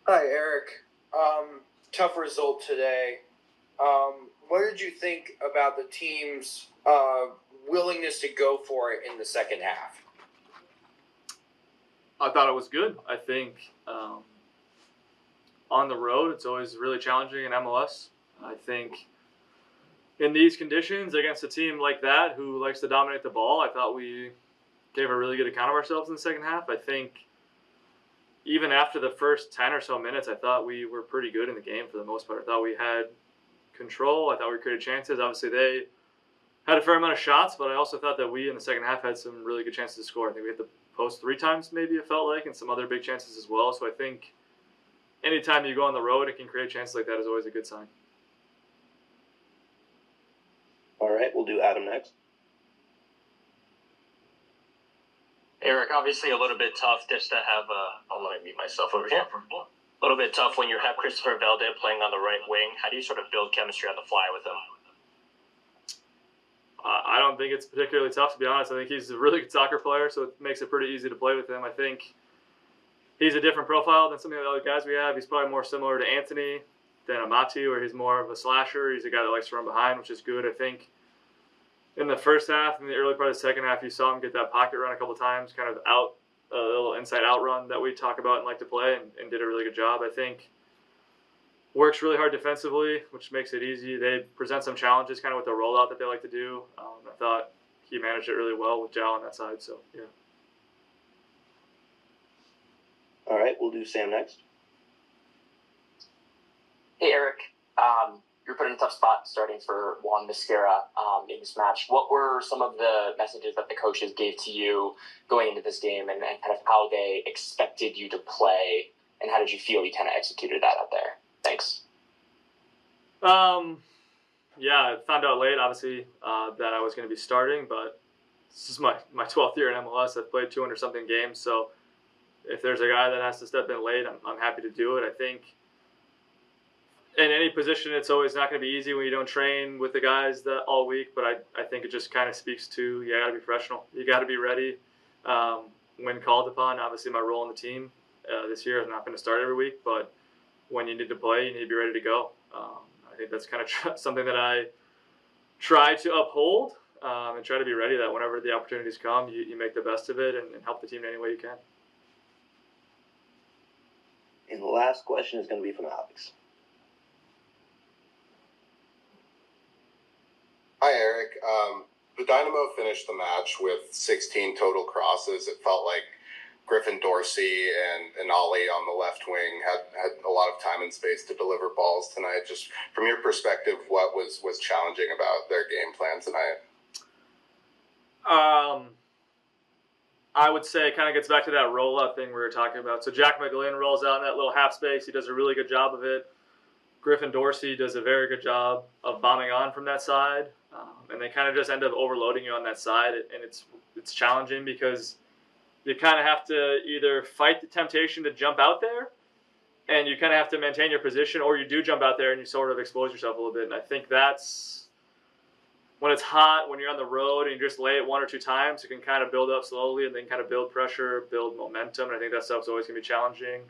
Hi, Eric. Tough result today. What did you think about the team's willingness to go for it in the second half? I thought it was good. I think on the road, it's always really challenging in MLS. I think in these conditions against a team like that who likes to dominate the ball, I thought we gave a really good account of ourselves in the second half. I think even after the first 10 or so minutes, I thought we were pretty good in the game for the most part. I thought we had control. I thought we created chances. Obviously, they had a fair amount of shots, but I also thought that we in the second half had some really good chances to score. I think we hit the post 3 times, maybe it felt like, and some other big chances as well. So I think anytime you go on the road and can create chances like that is always a good sign. All right, we'll do Adam next. Eric, obviously a little bit tough just to have I'll let me mute myself over here. A little bit tough when you have Christopher Velde playing on the right wing. How do you sort of build chemistry on the fly with him? I don't think it's particularly tough, to be honest. I think he's a really good soccer player, so it makes it pretty easy to play with him. I think he's a different profile than some of the other guys we have. He's probably more similar to Anthony than Amati, where he's more of a slasher. He's a guy that likes to run behind, which is good. I think in the first half, in the early part of the second half, you saw him get that pocket run a couple times, kind of out, a little inside-out run that we talk about and like to play, and did a really good job. I think works really hard defensively, which makes it easy. They present some challenges kind of with the rollout that they like to do. I thought he managed it really well with Jal on that side, so yeah. All right, we'll do Sam next. Hey, Eric. You're put in a tough spot starting for Juan Mascara in this match. What were some of the messages that the coaches gave to you going into this game and kind of how they expected you to play, and how did you feel you kind of executed that out there? Thanks. Yeah, I found out late, obviously, that I was going to be starting, but this is my 12th year in MLS. I've played 200-something games, so if there's a guy that has to step in late, I'm happy to do it. I think in any position, it's always not going to be easy when you don't train with the guys all week, but I think it just kind of speaks to you got to be professional. You got to be ready when called upon. Obviously, my role in the team this year is not going to start every week, but when you need to play, you need to be ready to go. I think that's kind of something that I try to uphold and try to be ready that whenever the opportunities come, you make the best of it and help the team in any way you can. And the last question is going to be from Alex. Hi, Eric. The Dynamo finished the match with 16 total crosses. It felt like Griffin Dorsey and Ollie on the left wing had a lot of time and space to deliver balls tonight. Just from your perspective, what was challenging about their game plan tonight? I would say it kind of gets back to that roll-up thing we were talking about. So Jack McGlynn rolls out in that little half space. He does a really good job of it. Griffin Dorsey does a very good job of bombing on from that side. And they kind of just end up overloading you on that side. And it's challenging because you kind of have to either fight the temptation to jump out there and you kind of have to maintain your position, or you do jump out there and you sort of expose yourself a little bit. And I think that's when it's hot, when you're on the road and you just lay it 1 or 2 times, it can kind of build up slowly and then kind of build pressure, build momentum. And I think that stuff's always going to be challenging.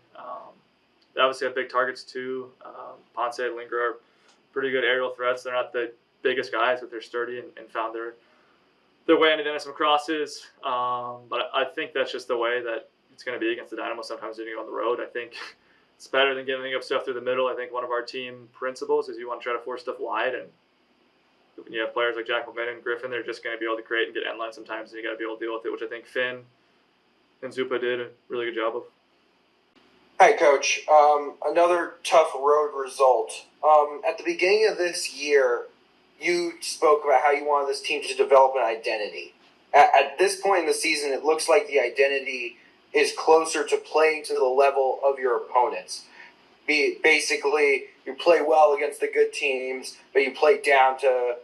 They obviously have big targets too. Ponce and Linger are pretty good aerial threats. They're not the biggest guys, but they're sturdy and found their way into some crosses. But I think that's just the way that it's going to be against the Dynamo sometimes when you go on the road. I think it's better than giving up stuff through the middle. I think one of our team principles is you want to try to force stuff wide. And when you have players like Jack McGlynn and Griffin, they're just going to be able to create and get end line sometimes, and you got to be able to deal with it, which I think Finn and Zupa did a really good job of. Hi, Coach. Another tough road result. At the beginning of this year, you spoke about how you wanted this team to develop an identity. At this point in the season, it looks like the identity is closer to playing to the level of your opponents. Basically, you play well against the good teams, but you play down to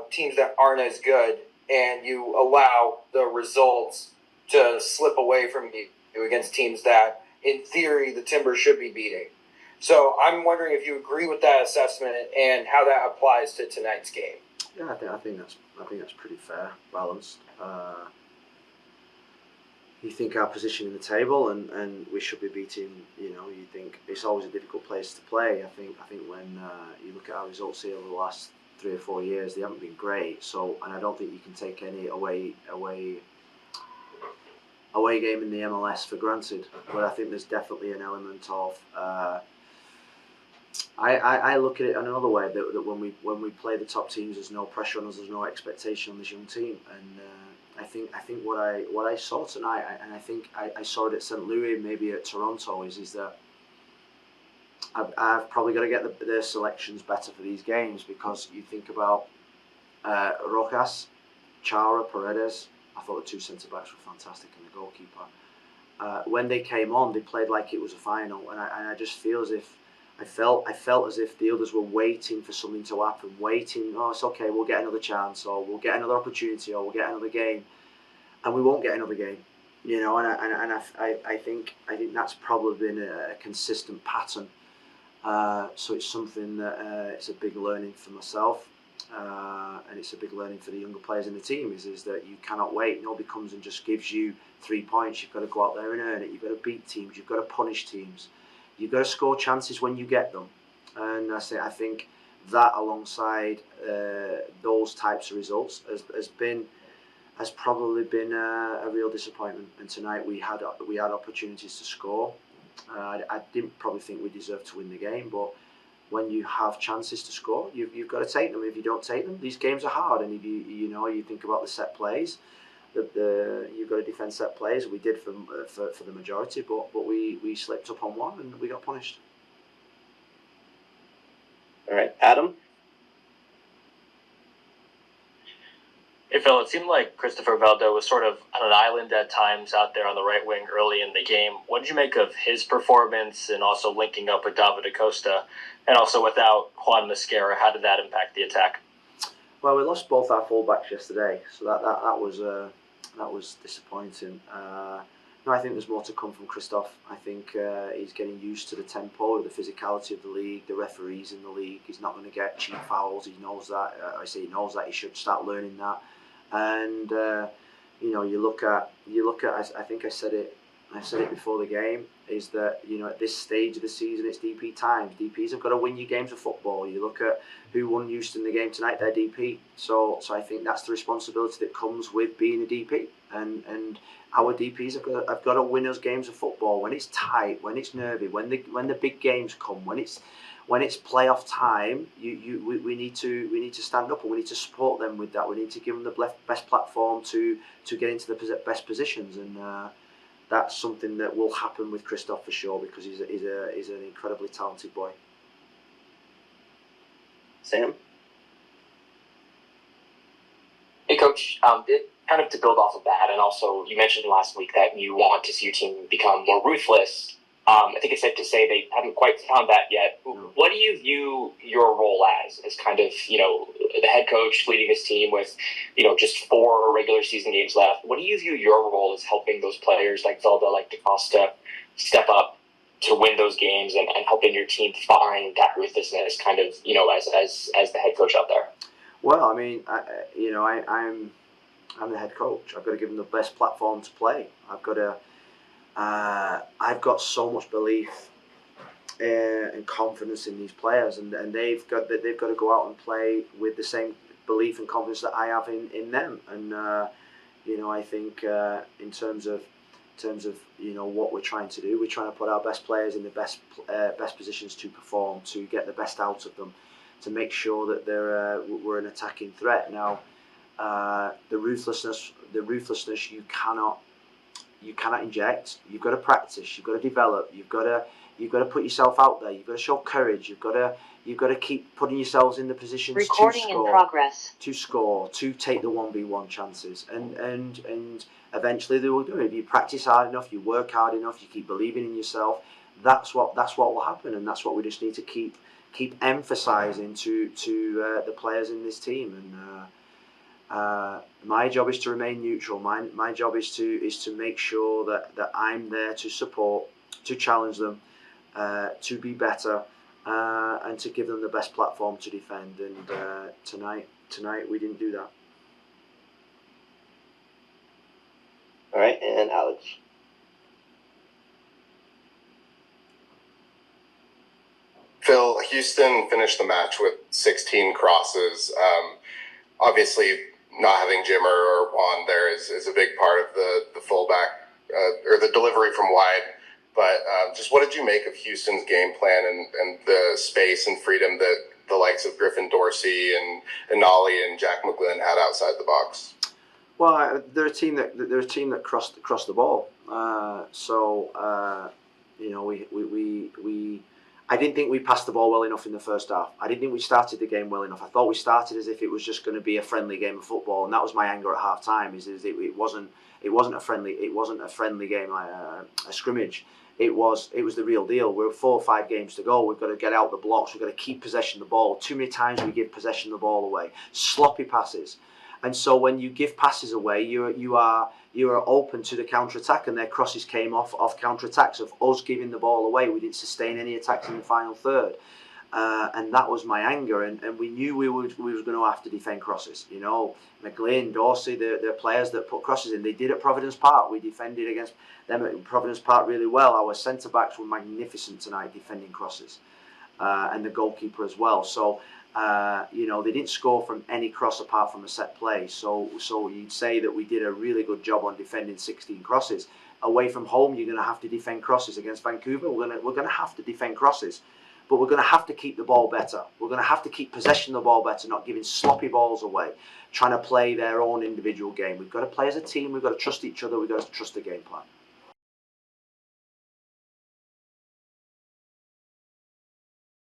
teams that aren't as good, and you allow the results to slip away from you against teams that, in theory, the Timbers should be beating. So I'm wondering if you agree with that assessment and how that applies to tonight's game. Yeah, I think that's pretty fair, balanced. you think our position in the table, and we should be beating. You think it's always a difficult place to play. I think when you look at our results here over the last 3 or 4 years, they haven't been great. So, and I don't think you can take any away game in the MLS for granted. But I think there's definitely an element of. I look at it another way that when we play the top teams, there's no pressure on us, there's no expectation on this young team, and I think what I saw tonight, and I think I saw it at St. Louis, maybe at Toronto, is that I've probably got to get the selections better for these games, because you think about Rojas, Chara, Paredes. I thought the two centre backs were fantastic, and the goalkeeper. When they came on, they played like it was a final, and I just feel as if. I felt as if the others were waiting for something to happen, waiting. Oh, it's okay. We'll get another chance, or we'll get another opportunity, or we'll get another game, and we won't get another game. And I think that's probably been a consistent pattern. So it's something that it's a big learning for myself, and it's a big learning for the younger players in the team. Is that you cannot wait. Nobody comes and just gives you 3 points. You've got to go out there and earn it. You've got to beat teams. You've got to punish teams. You've got to score chances when you get them, and I think that alongside those types of results has probably been a real disappointment. And tonight we had opportunities to score. I didn't probably think we deserved to win the game, but when you have chances to score, you've got to take them. If you don't take them, these games are hard. And if you think about the set plays. You've got to defend set plays. We did for the majority, but we slipped up on one and we got punished. All right, Adam. Hey Phil, it seemed like Christopher Valdo was sort of on an island at times out there on the right wing early in the game. What did you make of his performance, and also linking up with David Acosta, and also without Juan Mosquera? How did that impact the attack? Well, we lost both our fullbacks yesterday, so that was disappointing. No, I think there's more to come from Christoph. I think he's getting used to the tempo, the physicality of the league, the referees in the league. He's not going to get cheap fouls. He knows that. He knows that. He should start learning that. And you look at. I think I said it before the game. Is that at this stage of the season, it's DP times. DPs have got to win you games of football. You look at who won Houston the game tonight. They're DP. So I think that's the responsibility that comes with being a DP. And our DPs have got to win us games of football when it's tight, when it's nervy, when the big games come, when it's playoff time. We need to stand up, and we need to support them with that. We need to give them the best platform to get into the best positions, and that's something that will happen with Christoph for sure, because he's an incredibly talented boy. Sam? Hey, Coach. Kind of to build off of that, and also you mentioned last week that you want to see your team become more ruthless. I think it's safe to say they haven't quite found that yet. No. What do you view your role as kind of, the head coach leading this team with, just 4 regular season games left? What do you view your role as helping those players like Velda, like DaCosta, step up to win those games and helping your team find that ruthlessness kind of, as the head coach out there? Well, I mean, I'm the head coach. I've got to give them the best platform to play. I've got so much belief and confidence in these players, and they've got to go out and play with the same belief and confidence that I have in them. And I think in terms of what we're trying to do, we're trying to put our best players in the best positions to perform, to get the best out of them, to make sure that we're an attacking threat. Now, the ruthlessness you cannot inject. You've got to practice. You've got to develop. You've got to put yourself out there. You've got to show courage. You've got to keep putting yourselves in the positions to score, to take the 1v1 chances, and eventually they will do it. If you practice hard enough, you work hard enough, you keep believing in yourself. That's what will happen, and that's what we just need to keep emphasizing to the players in this team. And my job is to remain neutral. My job is to make sure that I'm there to support, to challenge them, to be better, and to give them the best platform to defend. And tonight we didn't do that. All right, and Alex. Phil, Houston finished the match with 16 crosses. Obviously, not having Jimmer or Juan there is a big part of the fullback or the delivery from wide. But just what did you make of Houston's game plan and the space and freedom that the likes of Griffin Dorsey and Nolly and Jack McGlynn had outside the box? Well, they're a team that crossed the ball. I didn't think we passed the ball well enough in the first half. I didn't think we started the game well enough. I thought we started as if it was just going to be a friendly game of football, and that was my anger at half time. It wasn't a friendly game, like a scrimmage. It was the real deal. We're 4 or 5 games to go. We've got to get out the blocks. We've got to keep possession of the ball. Too many times we give possession of the ball away. Sloppy passes. And so when you give passes away, you are open to the counter-attack, and their crosses came off counter-attacks of us giving the ball away. We didn't sustain any attacks in the final third. And that was my anger, and we knew we were going to have to defend crosses. You know, McGlynn, Dorsey, the players that put crosses in, they did at Providence Park. We defended against them at Providence Park really well. Our centre-backs were magnificent tonight defending crosses, and the goalkeeper as well. So, they didn't score from any cross apart from a set play. So you'd say that we did a really good job on defending 16 crosses. Away from home, you're going to have to defend crosses against Vancouver. We're going to have to defend crosses. But we're going to have to keep the ball better. We're going to have to keep possession of the ball better, not giving sloppy balls away, trying to play their own individual game. We've got to play as a team. We've got to trust each other. We've got to trust the game plan.